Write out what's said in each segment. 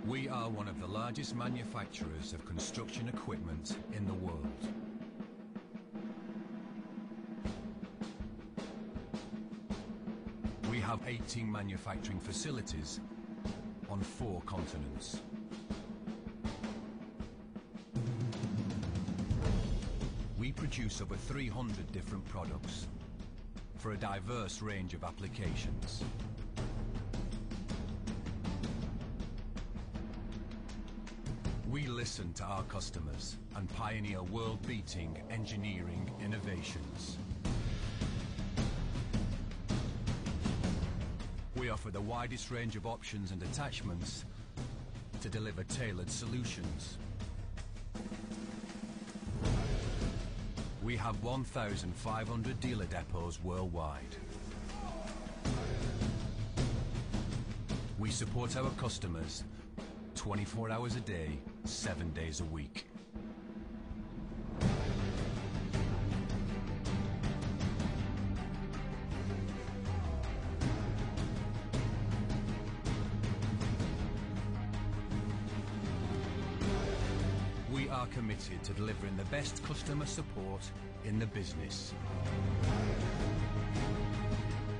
We are one of the largest manufacturers of construction equipment in the world. We have 18 manufacturing facilities on 4 continents. We produce over 300 different products for a diverse range of applications. We listen to our customers and pioneer world-beating engineering innovations. We offer the widest range of options and attachments to deliver tailored solutions. We have 1,500 dealer depots worldwide. We support our customers 24 hours a day, 7 days a week. We are committed to delivering the best customer support in the business.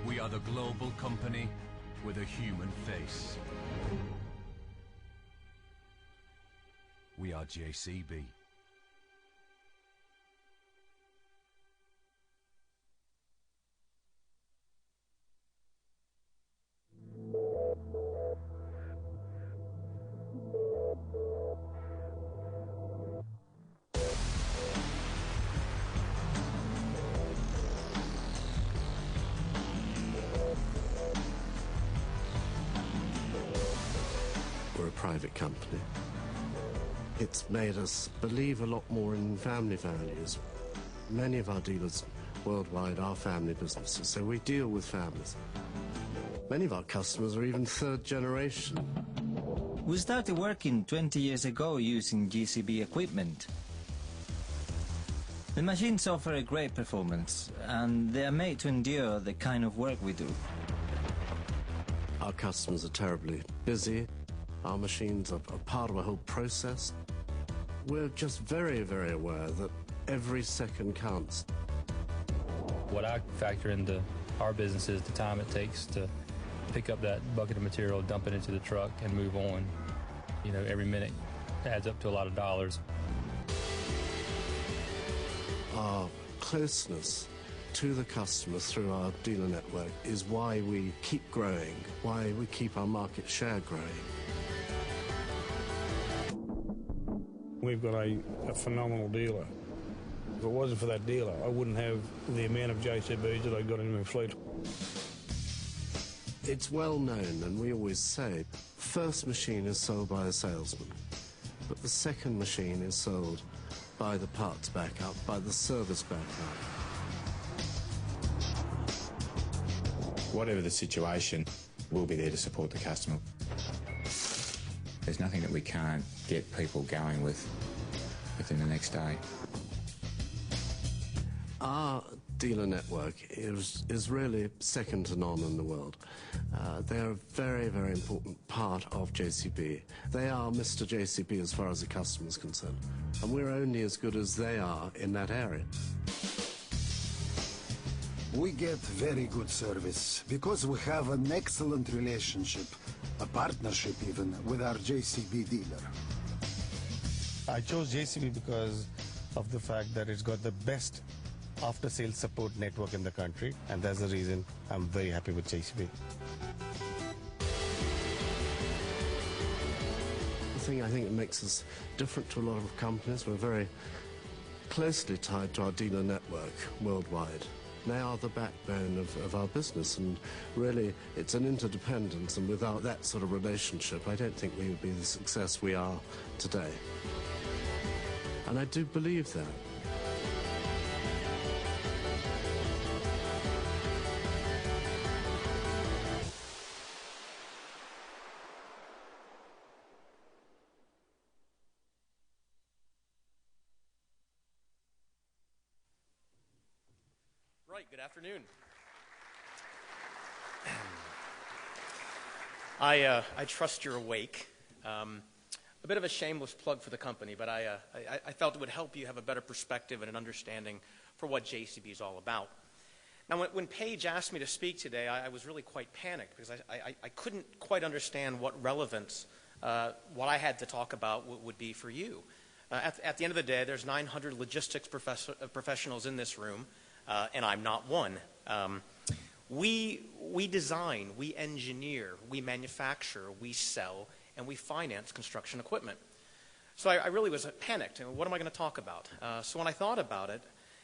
We are the global company with a human face. We are JCB. We're a private company. It's made us believe a lot more in family values. Many of our dealers worldwide are family businesses, so we deal with families. Many of our customers are even third generation. We started working 20 years ago using JCB equipment. The machines offer a great performance, and they are made to endure the kind of work we do. Our customers are terribly busy. Our machines are part of a whole process. We're just very, very aware that every second counts. What I factor into our business is the time it takes to pick up that bucket of material, dump it into the truck, and move on. You know, every minute adds up to a lot of dollars. Our closeness to the customer through our dealer network is why we keep growing, why we keep our market share growing. We've got a phenomenal dealer. If it wasn't for that dealer, I wouldn't have the amount of JCBs that I got in my fleet. It's well known, and we always say, first machine is sold by a salesman, but the second machine is sold by the parts backup, by the service backup. Whatever the situation, we'll be there to support the customer. There's nothing that we can't get people going with within the next day. Our dealer network is really second to none in the world. They're a very, very important part of JCB. They are Mr. JCB as far as the customer is concerned, and we're only as good as they are in that area. We get very good service because we have an excellent relationship, a partnership even, with our JCB dealer. I chose JCB because of the fact that it's got the best after-sales support network in the country, and that's the reason I'm very happy with JCB. The thing I think that makes us different to a lot of companies, we're very closely tied to our dealer network worldwide. They are the backbone of our business, and really it's an interdependence, and without that sort of relationship I don't think we would be the success we are today. And I do believe that. Right, good afternoon. I trust you're awake. A bit of a shameless plug for the company, but I felt it would help you have a better perspective and an understanding for what JCB is all about. Now, when Paige asked me to speak today, I was really quite panicked because I couldn't quite understand what relevance what I had to talk about would be for you. At the end of the day, there's 900 logistics professionals in this room, and I'm not one. We design, we engineer, we manufacture, we sell, and we finance construction equipment. So I really was panicked. What am I going to talk about? So when I thought about it,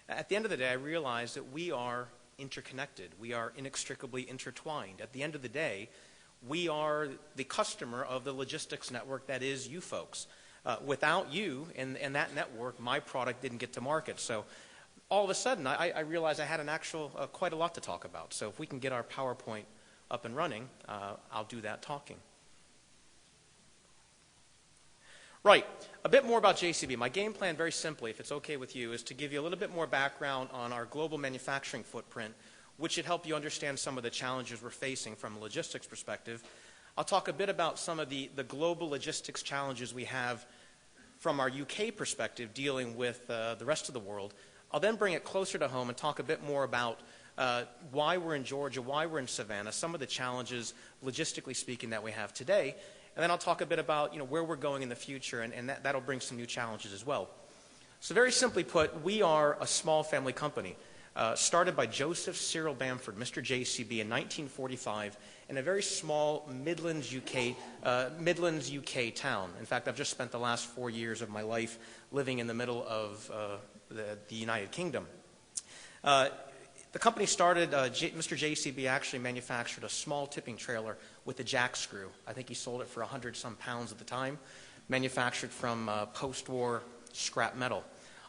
at the end of the day, I realized that we are interconnected. We are inextricably intertwined. At the end of the day, we are the customer of the logistics network that is you folks. Without you and that network, my product didn't get to market. So all of a sudden, I realized I had quite a lot to talk about. So if we can get our PowerPoint up and running, I'll do that talking. Right, a bit more about JCB. My game plan, very simply, if it's okay with you, is to give you a little bit more background on our global manufacturing footprint, which should help you understand some of the challenges we're facing from a logistics perspective. I'll talk a bit about some of the global logistics challenges we have from our UK perspective dealing with the rest of the world. I'll then bring it closer to home and talk a bit more about why we're in Georgia, why we're in Savannah, some of the challenges, logistically speaking, that we have today. And then I'll talk a bit about where we're going in the future, and that'll bring some new challenges as well. So very simply put, we are a small family company started by Joseph Cyril Bamford, Mr. JCB, in 1945 in a very small Midlands, UK town. In fact, I've just spent the last 4 years of my life living in the middle of the United Kingdom. The company started, Mr. JCB actually manufactured a small tipping trailer with a jack screw. I think he sold it for 100-some pounds at the time, manufactured from post-war scrap metal.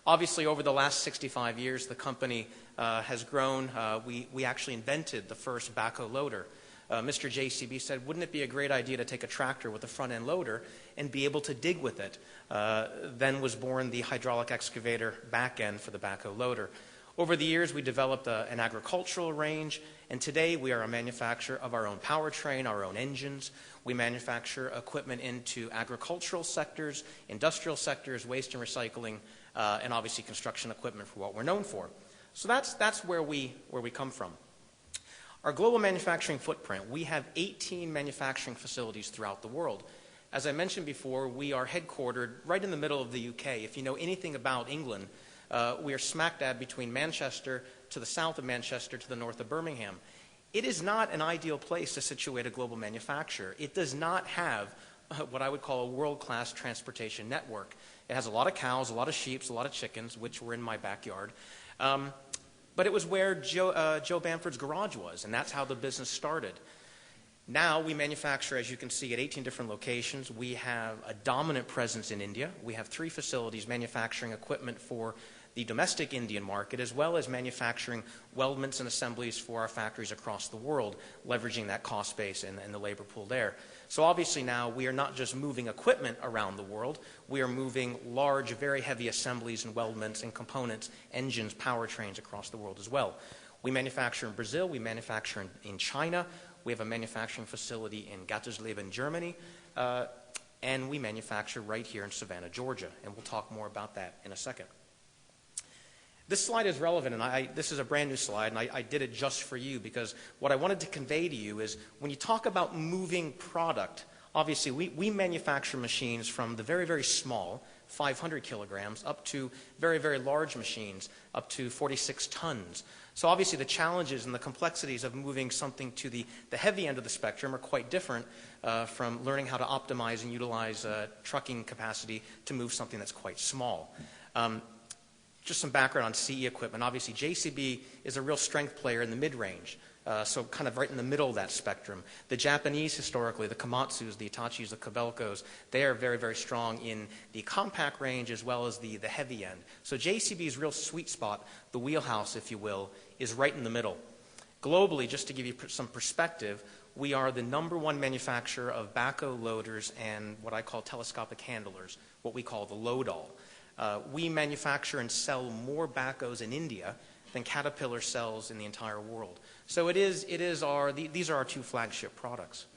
Obviously, over the last 65 years, the company has grown. We actually invented the first backhoe loader. Mr. JCB said, wouldn't it be a great idea to take a tractor with a front-end loader and be able to dig with it? Then was born the hydraulic excavator back end for the backhoe loader. Over the years, we developed an agricultural range, and today we are a manufacturer of our own powertrain, our own engines. We manufacture equipment into agricultural sectors, industrial sectors, waste and recycling, and obviously construction equipment for what we're known for. So that's where we come from. Our global manufacturing footprint, we have 18 manufacturing facilities throughout the world. As I mentioned before, we are headquartered right in the middle of the UK. If you know anything about England, we are smack dab between Manchester, to the south of Manchester, to the north of Birmingham. It is not an ideal place to situate a global manufacturer. It does not have what I would call a world-class transportation network. It has a lot of cows, a lot of sheep, a lot of chickens, which were in my backyard. But it was where Joe Bamford's garage was, and that's how the business started. Now we manufacture, as you can see, at 18 different locations. We have a dominant presence in India. We have 3 facilities manufacturing equipment for the domestic Indian market, as well as manufacturing weldments and assemblies for our factories across the world, leveraging that cost base and the labor pool there. So obviously now we are not just moving equipment around the world, we are moving large, very heavy assemblies and weldments and components, engines, powertrains across the world as well. We manufacture in Brazil, we manufacture in China, we have a manufacturing facility in Gattersleben, Germany, and we manufacture right here in Savannah, Georgia, and we'll talk more about that in a second. This slide is relevant, and this is a brand new slide, and I did it just for you because what I wanted to convey to you is when you talk about moving product, obviously we manufacture machines from the very, very small, 500 kilograms, up to very, very large machines, up to 46 tons. So obviously the challenges and the complexities of moving something to the heavy end of the spectrum are quite different from learning how to optimize and utilize trucking capacity to move something that's quite small. Just some background on CE equipment. Obviously, JCB is a real strength player in the mid-range, so kind of right in the middle of that spectrum. The Japanese, historically, the Komatsus, the Hitachis, the Kobelcos, they are very, very strong in the compact range as well as the heavy end. So JCB's real sweet spot, the wheelhouse, if you will, is right in the middle. Globally, just to give you some perspective, we are the #1 manufacturer of backhoe loaders and what I call telescopic handlers, what we call the load-all. We manufacture and sell more backhoes in India than Caterpillar sells in the entire world. So these are our 2 flagship products.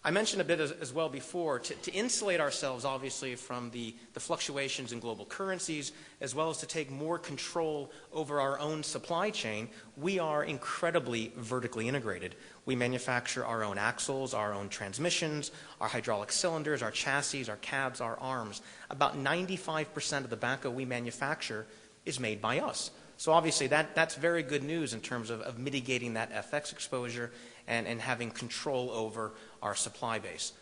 I mentioned a bit as well before, to insulate ourselves, obviously, from the fluctuations in global currencies, as well as to take more control over our own supply chain, we are incredibly vertically integrated. We manufacture our own axles, our own transmissions, our hydraulic cylinders, our chassis, our cabs, our arms. About 95% of the backhoe we manufacture is made by us. So obviously that's very good news in terms of mitigating that FX exposure and having control over our supply base.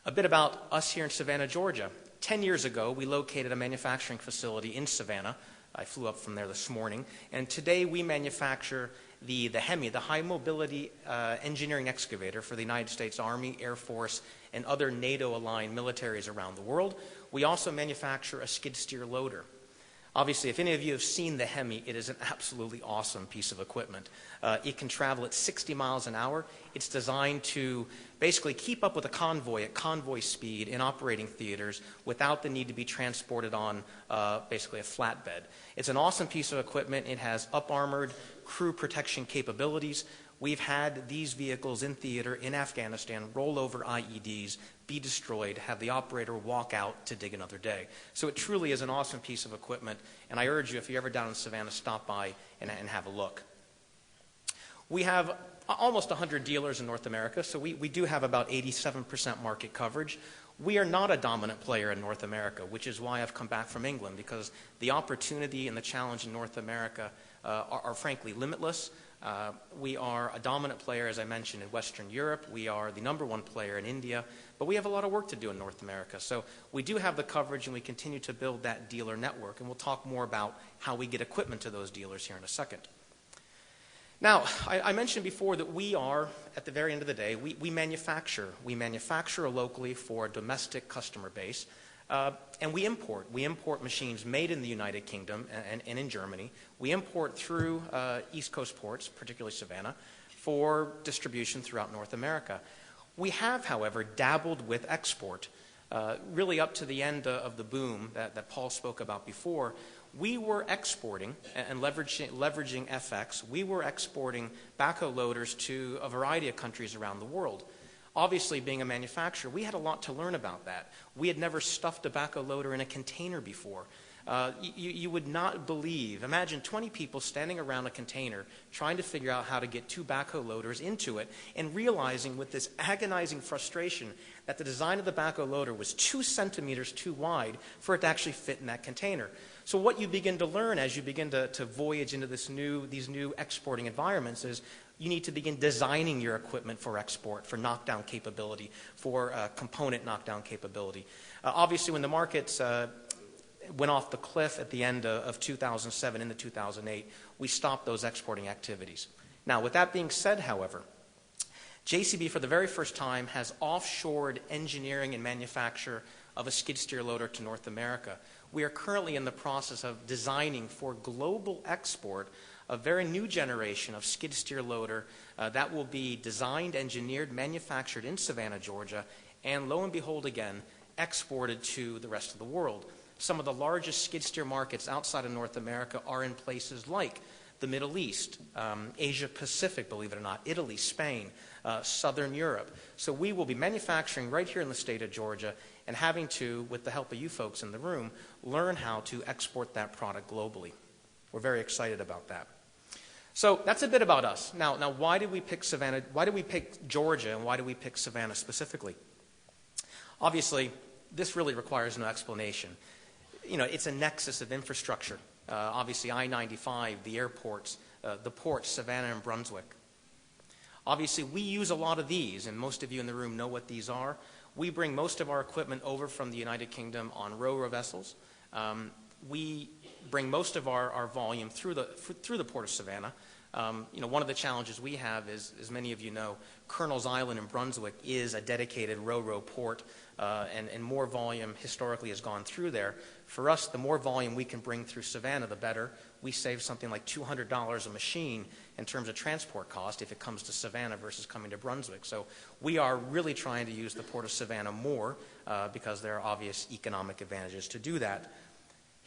A bit about us here in Savannah, Georgia. 10 years ago, we located a manufacturing facility in Savannah. I flew up from there this morning. And today we manufacture the HEMI, the High Mobility Engineering Excavator for the United States Army, Air Force, and other NATO-aligned militaries around the world. We also manufacture a skid steer loader. Obviously, if any of you have seen the HEMI, it is an absolutely awesome piece of equipment. It can travel at 60 miles an hour. It's designed to basically keep up with a convoy at convoy speed in operating theaters without the need to be transported on basically a flatbed. It's an awesome piece of equipment. It has up-armored crew protection capabilities. We've had these vehicles in theater in Afghanistan roll over IEDs, be destroyed, have the operator walk out to dig another day. So it truly is an awesome piece of equipment, and I urge you, if you're ever down in Savannah, stop by and have a look. We have almost 100 dealers in North America, so we do have about 87% market coverage. We are not a dominant player in North America, which is why I've come back from England, because the opportunity and the challenge in North America are frankly limitless. We are a dominant player, as I mentioned, in Western Europe. We are the #1 player in India, but we have a lot of work to do in North America. So we do have the coverage, and we continue to build that dealer network, and we'll talk more about how we get equipment to those dealers here in a second. Now, I mentioned before that we are, at the very end of the day, we manufacture. We manufacture locally for a domestic customer base. And we import machines made in the United Kingdom and in Germany. We import through East Coast ports, particularly Savannah, for distribution throughout North America. We have, however, dabbled with export. Really up to the end of the boom that Paul spoke about before, we were exporting and leveraging FX. We were exporting backhoe loaders to a variety of countries around the world. Obviously, being a manufacturer, we had a lot to learn about that. We had never stuffed a backhoe loader in a container before. You would not believe, imagine 20 people standing around a container trying to figure out how to get 2 backhoe loaders into it and realizing with this agonizing frustration that the design of the backhoe loader was 2 centimeters too wide for it to actually fit in that container. So what you begin to learn as you begin to voyage into these new exporting environments is you need to begin designing your equipment for export, for knockdown capability, for component knockdown capability. Obviously, when the markets went off the cliff at the end of 2007 into 2008, we stopped those exporting activities. Now, with that being said, however, JCB for the very first time has offshored engineering and manufacture of a skid steer loader to North America. We are currently in the process of designing for global export a very new generation of skid steer loader that will be designed, engineered, manufactured in Savannah, Georgia, and lo and behold again, exported to the rest of the world. Some of the largest skid steer markets outside of North America are in places like the Middle East, Asia Pacific, believe it or not, Italy, Spain, Southern Europe. So we will be manufacturing right here in the state of Georgia and having to, with the help of you folks in the room, learn how to export that product globally. We're very excited about that. So that's a bit about us. Now why did we pick Savannah? Why did we pick Georgia, and why did we pick Savannah specifically? Obviously, this really requires no explanation. You know, it's a nexus of infrastructure. Obviously, I-95, the airports, the ports, Savannah and Brunswick. Obviously, we use a lot of these, and most of you in the room know what these are. We bring most of our equipment over from the United Kingdom on ro-ro vessels. We bring most of our volume through the port of Savannah. You know, one of the challenges we have is, as many of you know, Colonel's Island in Brunswick is a dedicated ro-ro port, and more volume historically has gone through there. For us, the more volume we can bring through Savannah, the better. We save something like $200 a machine in terms of transport cost if it comes to Savannah versus coming to Brunswick. So we are really trying to use the port of Savannah more because there are obvious economic advantages to do that.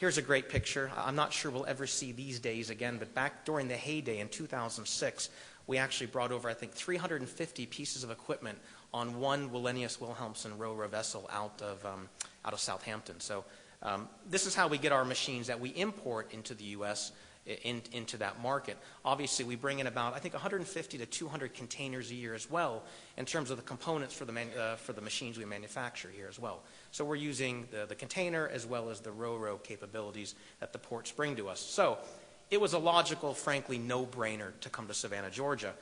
Here's a great picture. I'm not sure we'll ever see these days again, but back during the heyday in 2006, We actually brought over, I think, 350 pieces of equipment on one Wallenius Wilhelmsen ro-ro vessel out of Southampton. So this is how we get our machines that we import into the U.S. into that market. Obviously, we bring in about, I think, 150 to 200 containers a year as well in terms of the components for the machines we manufacture here as well. So we're using the container as well as the ro-ro capabilities that the ports bring to us. So it was a logical, frankly, no-brainer to come to Savannah, Georgia.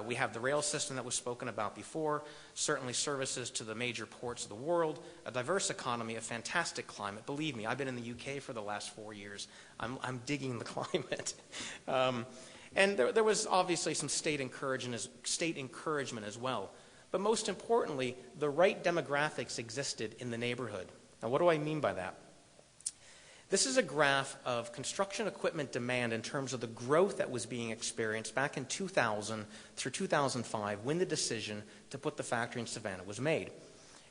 We have the rail system that was spoken about before, certainly services to the major ports of the world, a diverse economy, a fantastic climate. Believe me, I've been in the UK for the last 4 years. I'm digging the climate. And there was obviously some state encouragement as well. But most importantly, the right demographics existed in the neighborhood. Now, what do I mean by that? This is a graph of construction equipment demand in terms of the growth that was being experienced back in 2000 through 2005 when the decision to put the factory in Savannah was made.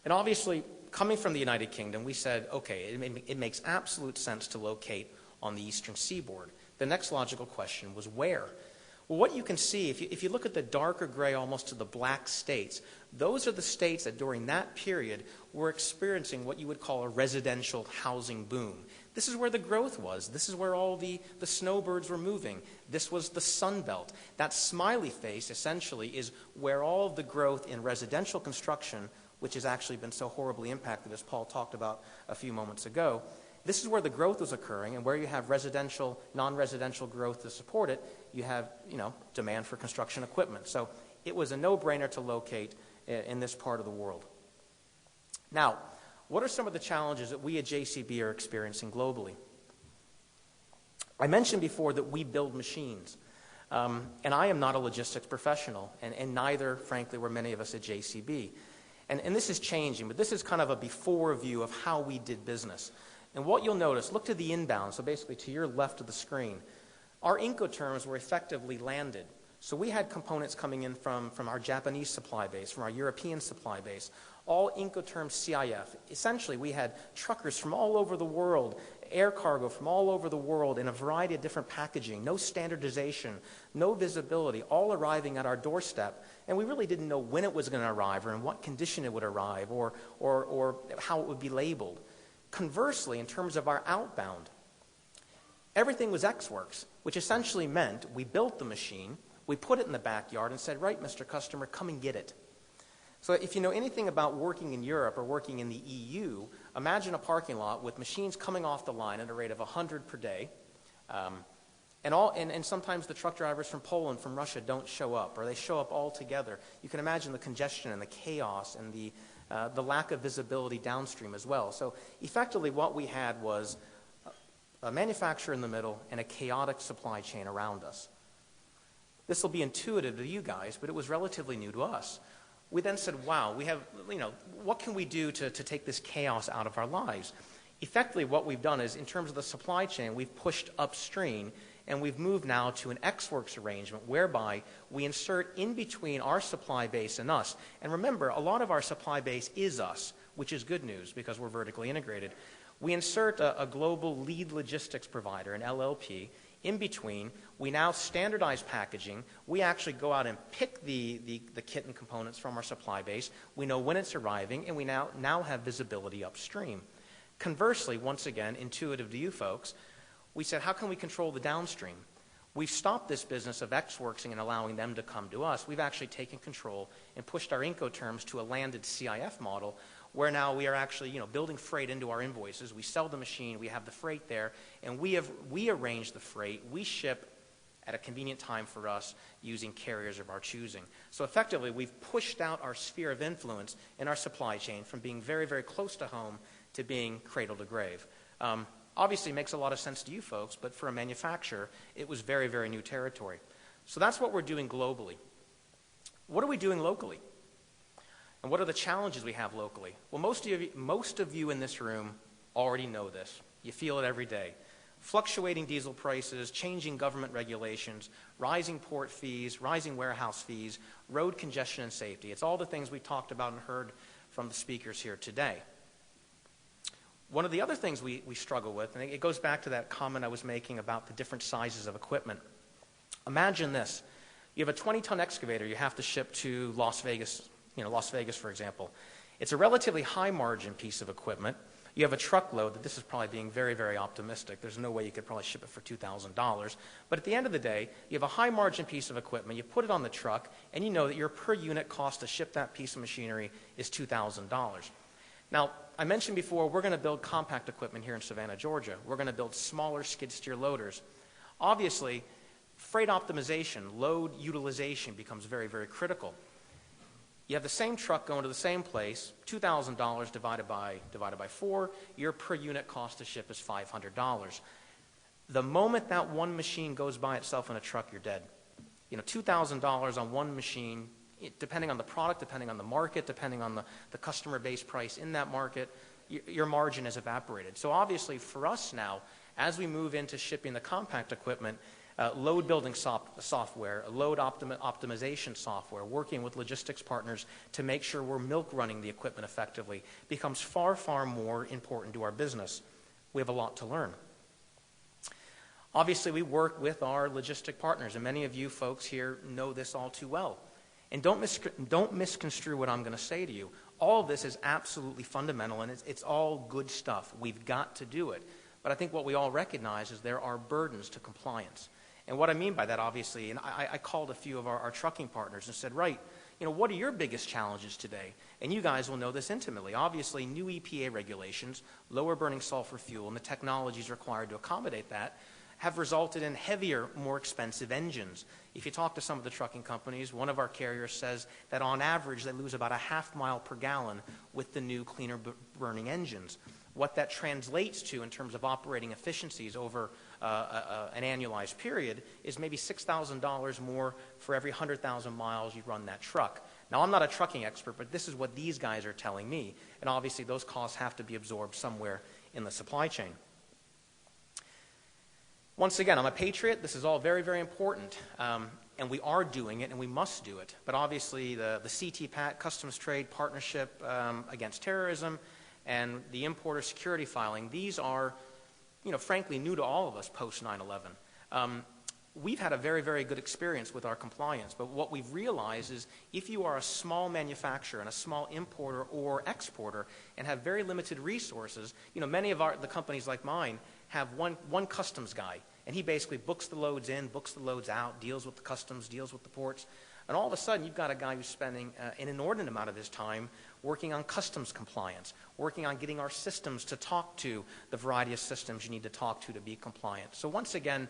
And obviously, coming from the United Kingdom, we said, okay, it makes absolute sense to locate on the eastern seaboard. The next logical question was where? Well, what you can see, if you look at the darker gray almost to the black states, those are the states that during that period were experiencing what you would call a residential housing boom. This is where the growth was. This is where all the snowbirds were moving. This was the Sun Belt. That smiley face, essentially, is where all of the growth in residential construction, which has actually been so horribly impacted, as Paul talked about a few moments ago, this is where the growth was occurring, and where you have residential, non-residential growth to support it, you have, demand for construction equipment. So it was a no-brainer to locate in this part of the world. Now, what are some of the challenges that we at JCB are experiencing globally? I mentioned before that we build machines. And I am not a logistics professional, and neither, frankly, were many of us at JCB. And this is changing, but this is kind of a before view of how we did business. And what you'll notice, look to the inbound, so basically to your left of the screen. Our Incoterms were effectively landed. So we had components coming in from our Japanese supply base, from our European supply base, all Incoterms CIF. Essentially, we had truckers from all over the world, air cargo from all over the world in a variety of different packaging, no standardization, no visibility, all arriving at our doorstep. And we really didn't know when it was going to arrive or in what condition it would arrive or how it would be labeled. Conversely, in terms of our outbound, everything was ex-works, which essentially meant we built the machine, we put it in the backyard and said, right, Mr. Customer, come and get it. So if you know anything about working in Europe or working in the EU, imagine a parking lot with machines coming off the line at a rate of 100 per day. And sometimes the truck drivers from Poland, from Russia don't show up, or they show up all together. You can imagine the congestion and the chaos and the lack of visibility downstream as well. So effectively what we had was a manufacturer in the middle and a chaotic supply chain around us. This will be intuitive to you guys, but it was relatively new to us. We then said, wow, we have, what can we do to take this chaos out of our lives? Effectively, what we've done is, in terms of the supply chain, we've pushed upstream, and we've moved now to an ex-works arrangement whereby we insert in between our supply base and us. And remember, a lot of our supply base is us, which is good news because we're vertically integrated. We insert a global lead logistics provider, an LLP, in between. We now standardize packaging. We actually go out and pick the kit and components from our supply base. We know when it's arriving, and we now have visibility upstream. Conversely, once again, intuitive to you folks, we said, how can we control the downstream? We've stopped this business of ex-worksing and allowing them to come to us. We've actually taken control and pushed our Incoterms to a landed CIF model, where now we are actually, building freight into our invoices. We sell the machine, we have the freight there, and we arrange the freight. We ship at a convenient time for us using carriers of our choosing. So effectively, we've pushed out our sphere of influence in our supply chain from being very, very close to home to being cradle to grave. Obviously makes a lot of sense to you folks, but for a manufacturer, it was very, very new territory. So that's what we're doing globally. What are we doing locally? And what are the challenges we have locally? Well, most of you in this room already know this. You feel it every day. Fluctuating diesel prices, changing government regulations, rising port fees, rising warehouse fees, road congestion and safety. It's all the things we talked about and heard from the speakers here today. One of the other things we struggle with, and it goes back to that comment I was making about the different sizes of equipment. Imagine this. You have a 20-ton excavator you have to ship to Las Vegas, Las Vegas, for example. It's a relatively high-margin piece of equipment. You have a truckload that this is probably being very, very optimistic. There's no way you could probably ship it for $2,000. But at the end of the day, you have a high-margin piece of equipment. You put it on the truck, and you know that your per-unit cost to ship that piece of machinery is $2,000. Now, I mentioned before, we're going to build compact equipment here in Savannah, Georgia. We're going to build smaller skid steer loaders. Obviously, freight optimization, load utilization becomes very, very critical. You have the same truck going to the same place, $2,000 divided by 4, your per unit cost to ship is $500. The moment that one machine goes by itself in a truck, you're dead. $2,000 on one machine, depending on the product, depending on the market, depending on the customer base price in that market, your margin is evaporated. So obviously for us now, as we move into shipping the compact equipment, load building software, load optimization software, working with logistics partners to make sure we're milk running the equipment effectively becomes far, far more important to our business. We have a lot to learn. Obviously, we work with our logistic partners, and many of you folks here know this all too well. And don't misconstrue what I'm going to say to you. All of this is absolutely fundamental, and it's all good stuff. We've got to do it. But I think what we all recognize is there are burdens to compliance. And what I mean by that, obviously, and I called a few of our trucking partners and said, right, what are your biggest challenges today? And you guys will know this intimately. Obviously, new EPA regulations, lower burning sulfur fuel, and the technologies required to accommodate that have resulted in heavier, more expensive engines. If you talk to some of the trucking companies, one of our carriers says that on average they lose about a half mile per gallon with the new cleaner burning engines. What that translates to in terms of operating efficiencies over an annualized period is maybe $6,000 more for every 100,000 miles you run that truck. Now, I'm not a trucking expert, but this is what these guys are telling me. And obviously, those costs have to be absorbed somewhere in the supply chain. Once again, I'm a patriot. This is all very, very important. And we are doing it, and we must do it. But obviously, the CTPAT, Customs Trade Partnership Against Terrorism, and the importer security filing, these are, frankly, new to all of us post 9/11. We've had a very, very good experience with our compliance, but what we've realized is if you are a small manufacturer and a small importer or exporter and have very limited resources, many of the companies like mine have one customs guy, and he basically books the loads in, books the loads out, deals with the customs, deals with the ports, and all of a sudden you've got a guy who's spending an inordinate amount of his time working on customs compliance, working on getting our systems to talk to the variety of systems you need to talk to be compliant. So once again,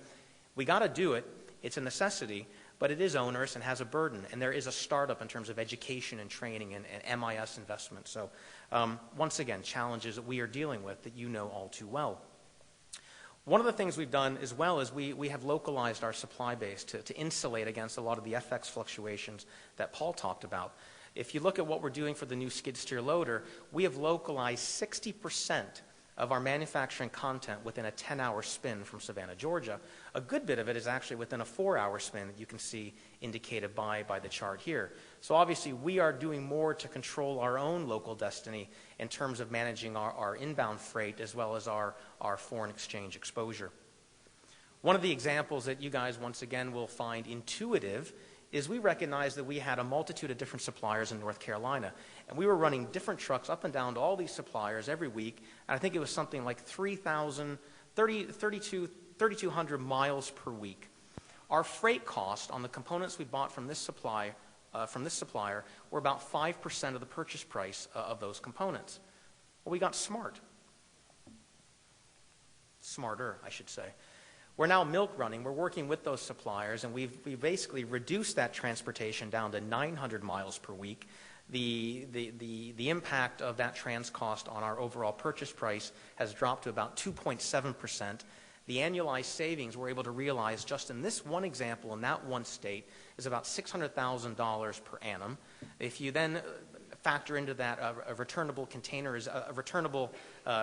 we got to do it. It's a necessity, but it is onerous and has a burden. And there is a startup in terms of education and training and MIS investment. So once again, challenges that we are dealing with that you know all too well. One of the things we've done as well is we have localized our supply base to insulate against a lot of the FX fluctuations that Paul talked about. If you look at what we're doing for the new skid steer loader, we have localized 60% of our manufacturing content within a 10-hour spin from Savannah, Georgia. A good bit of it is actually within a 4-hour spin that you can see indicated by the chart here. So obviously we are doing more to control our own local destiny in terms of managing our inbound freight as well as our foreign exchange exposure. One of the examples that you guys once again will find intuitive is we recognized that we had a multitude of different suppliers in North Carolina. And we were running different trucks up and down to all these suppliers every week. And I think it was something like 3,200 miles per week. Our freight cost on the components we bought from this supplier were about 5% of the purchase price of those components. Well, we got smart. Smarter, I should say. We're now milk running. We're working with those suppliers, and we've basically reduced that transportation down to 900 miles per week. The impact of that trans cost on our overall purchase price has dropped to about 2.7%. The annualized savings we're able to realize just in this one example in that one state is about $600,000 per annum. If you then factor into that a returnable containers, a returnable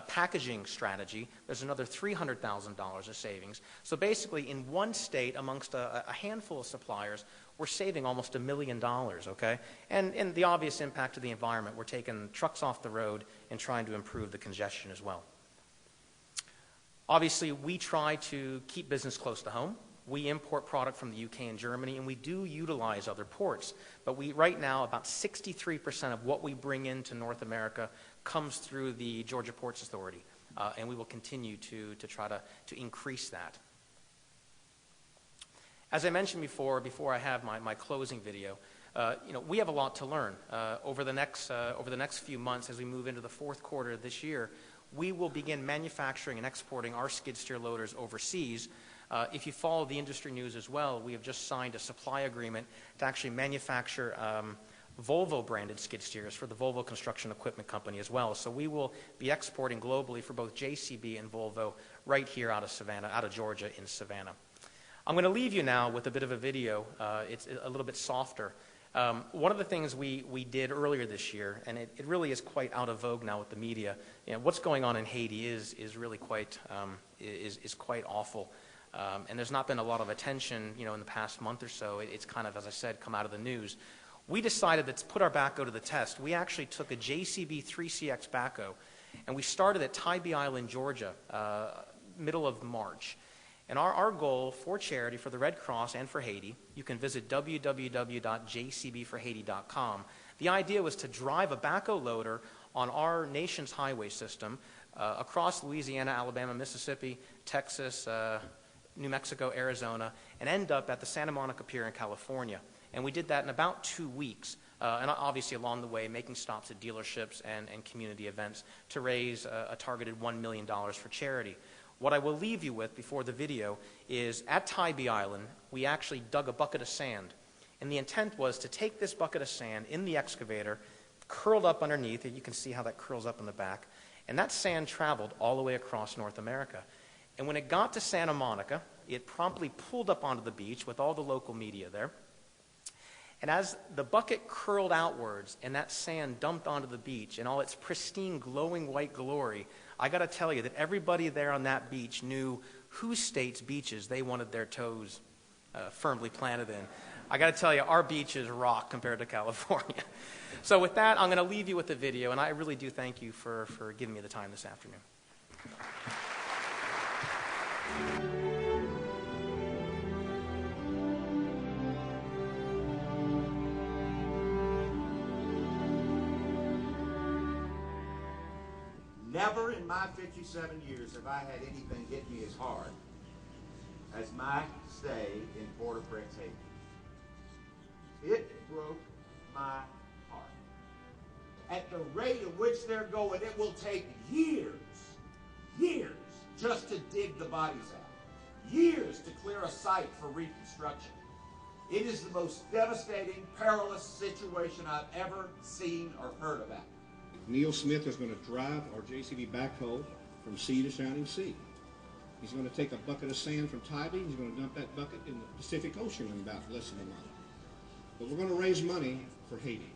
packaging strategy, there's another $300,000 of savings. So basically, in one state, amongst a handful of suppliers, we're saving almost $1 million, okay? And the obvious impact to the environment, we're taking trucks off the road and trying to improve the congestion as well. Obviously, we try to keep business close to home. We import product from the UK and Germany, and we do utilize other ports. But right now, about 63% of what we bring into North America comes through the Georgia Ports Authority, and we will continue to try to increase that. As I mentioned before I have my closing video, we have a lot to learn. Over the next few months, as we move into the fourth quarter of this year, we will begin manufacturing and exporting our skid steer loaders overseas. If you follow the industry news as well, we have just signed a supply agreement to actually manufacture Volvo-branded skid steers for the Volvo Construction Equipment Company as well. So we will be exporting globally for both JCB and Volvo right here out of Georgia in Savannah. I'm going to leave you now with a bit of a video. It's a little bit softer. One of the things we did earlier this year, and it really is quite out of vogue now with the media, what's going on in Haiti is really quite awful. And there's not been a lot of attention, in the past month or so. It's kind of, as I said, come out of the news. We decided to put our backhoe to the test. We actually took a JCB 3CX backhoe, and we started at Tybee Island, Georgia, middle of March. And our goal for charity, for the Red Cross and for Haiti, you can visit www.jcbforhaiti.com. The idea was to drive a backhoe loader on our nation's highway system across Louisiana, Alabama, Mississippi, Texas, New Mexico, Arizona, and end up at the Santa Monica Pier in California. And we did that in about 2 weeks, and obviously along the way making stops at dealerships and community events to raise a targeted $1 million for charity. What I will leave you with before the video is at Tybee Island, we actually dug a bucket of sand. And the intent was to take this bucket of sand in the excavator, curled up underneath it. You can see how that curls up in the back. And that sand traveled all the way across North America. And when it got to Santa Monica, it promptly pulled up onto the beach with all the local media there. And as the bucket curled outwards and that sand dumped onto the beach in all its pristine, glowing white glory, I got to tell you that everybody there on that beach knew whose state's beaches they wanted their toes firmly planted in. I got to tell you, our beaches rock compared to California. So with that, I'm going to leave you with the video, and I really do thank you for giving me the time this afternoon. Never in my 57 years have I had anything hit me as hard as my stay in Port-au-Prince, Haiti. It broke my heart. At the rate at which they're going, it will take years just to dig the bodies out. Years to clear a site for reconstruction. It is the most devastating, perilous situation I've ever seen or heard about. Neil Smith is going to drive our JCB backhoe from sea to shining sea. He's going to take a bucket of sand from Tybee. He's going to dump that bucket in the Pacific Ocean in about less than a month. But we're going to raise money for Haiti.